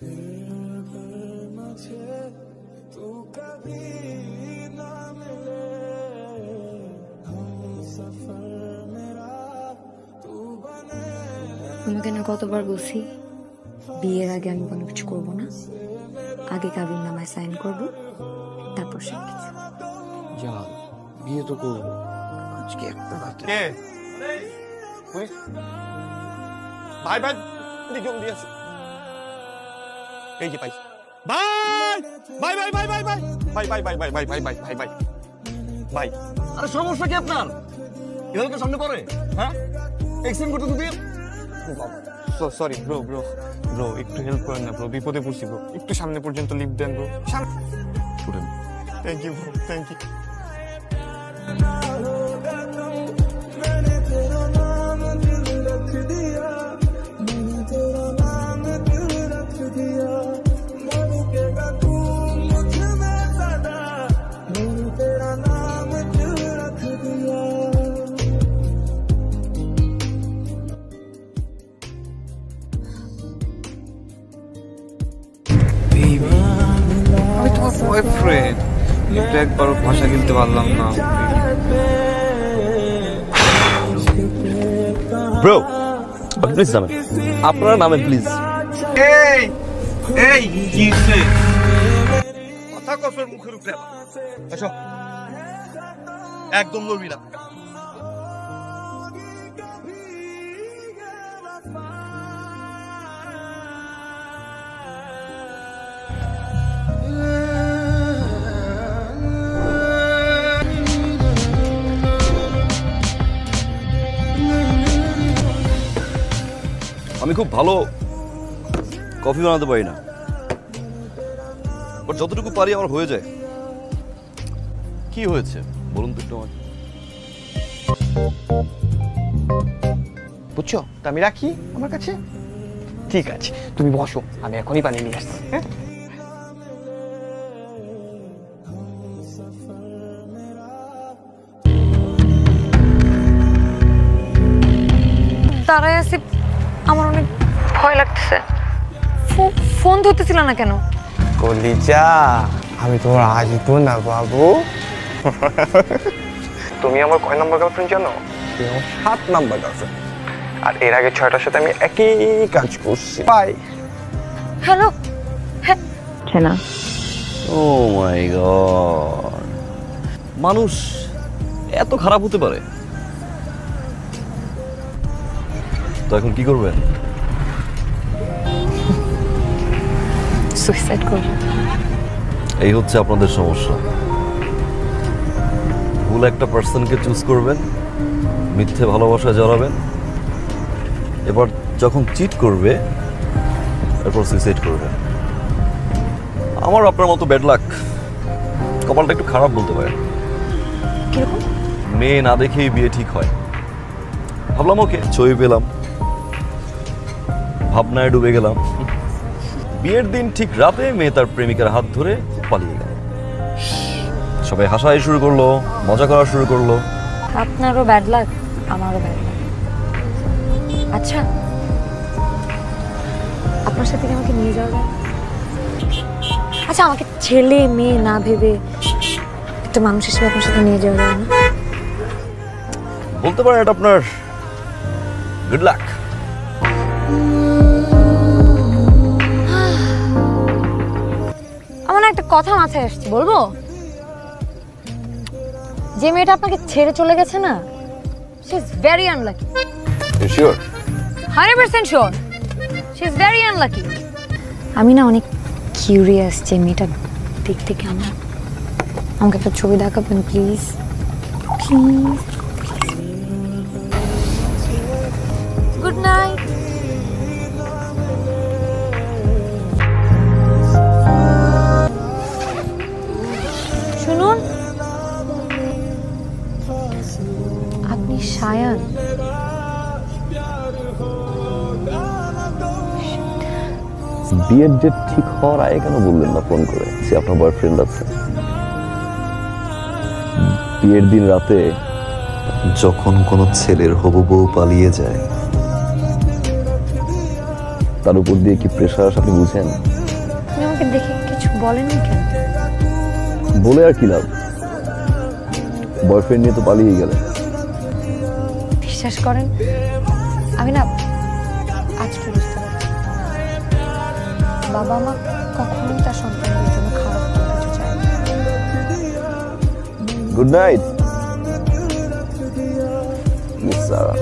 তোমাকে না কতবার বলছি বিয়ের আগে আমি কোনো কিছু করবো না, আগে কাবির নামায় সাইন করবো, তারপর সব কিছু। যা বিয়ে তো করবো আজকে একটা রাতে। ভাই ভাই জলদি আসো। এই যে ভাই ভাই ভাই ভাই ভাই ভাই ভাই ভাই ভাই ভাই ভাই ভাই ভাই ভাই ভাই ভাই আরে সমস্যা কি আপনার? এগুলোকে সামনে পড়ে, হ্যাঁ এক্সিডেন্ট করতে দিন। সরি ব্রো ব্রো ব্রো একটু হেল্প করেন না ব্রো, বিপদে পড়ছি ব্রো, একটু সামনে পর্যন্ত লিফট দেন bro. Thank you bro, thank you. আমি তোমার বয়ফ্রেন্ড, কিন্তু একবারও ভাষা কিনতে পারলাম না। ব্রো প্লিজ নামেন, আপনারা নামেন প্লিজ। এই এই কি হইছে? কথা কসর মুখের উপরে আসো, একদম লড়বি না। আমি খুব ভালো কফি বানাতে পারি না, বাট যতটুকু পারি আমার হয়ে যায়। কি হয়েছে বলুন তো একটু আমাকে। বুঝছো তো আমি রাখি আমার কাছে। ঠিক আছে তুমি বসো, আমি এখনই পানি নিয়ে আসছি। হ্যাঁ তারাই আসি, আমার অনেক ভয় লাগতেছে। ফোন ধরতেছিল না কেন? কলিজা আমি তোমার আসবো না বাবু। তুমি আমার কয় নাম্বার গার্লফ্রেন্ড জানো? তুমি আমার 7 নাম্বার গার্লফ্রেন্ড, আর এর আগে 6টার সাথে আমি একই কাজ করছি। বাই। হ্যালো। হ্যাঁ না। ও মাই গড, মানুষ এত খারাপ হতে পারে? তো এখন কি করবেন? সুইসাইড করব। এই হচ্ছে আপনাদের সমস্যা। ভুল একটা পার্সনকে চুজ করবেন, মিথ্যে ভালোবাসায় জড়াবেন, এবার যখন চিট করবে এরপর সুইসাইড করবেন। আমার আপনার মতো ব্যাড লাক, কপালটা একটু খারাপ বলতে পারেন। কিরকম? মেয়ে না দেখেই বিয়ে ঠিক হয়। ভাবলাম ওকে, ছবি পেলাম, ভাবনায় ডুবে গেলাম। বিয়ের দিন ঠিক রাতে মেয়ে তার প্রেমিকার হাত ধরে পালিয়ে গেল। সবাই হাসাই শুরু করলো, মজা করা শুরু করলো। আপনারও ব্যাড লাক, আমারও ব্যাড লাক। আচ্ছা আপনার সাথে কি আমাকে নিয়ে যাওয়া যায়? আচ্ছা আমাকে ছেলে মেয়ে না ভেবে একটা মানুষ হিসেবে আপনার সাথে নিয়ে যাওয়া যায় না? বলতে পারেন এটা আপনার গুড লাক। আমার একটা কথা মাথায় আসছে, বলবো? যে মেয়েটা আপনাকে ছেড়ে চলে গেছে না, she is very unlucky. You sure? 100% sure. She is very unlucky. আমি না অনেক কিউরিয়াস যে মেয়েটা দেখতে কেমন। আমাকে একটা ছবি দেখাবেন প্লিজ? প্লিজ। Good night. শুনুন, আপনি শায়ান? বিয়ের ডেট ঠিক হওয়ার আগে কেন বললেন না ফোন করে সে আপনার বয়ফ্রেন্ড আছে? বিয়ের দিন রাতে যখন কোনো ছেলের হবু বউ পালিয়ে যায় তার উপর দিয়ে কি প্রেশার আপনি বুঝেন? আপনি আমাকে দেখে কিছু বলেননি কেন? বলে আর কি লাভ, বয়ফ্রেন্ড নিয়ে তো পালিয়ে গেলেন। বিশ্বাস করেন আমি না আজকে বুঝতে পারছি বাবা মা কখনোই তার সন্তানদের জন্য খারাপ কিছু চায় না। গুড নাইট মিস সারা।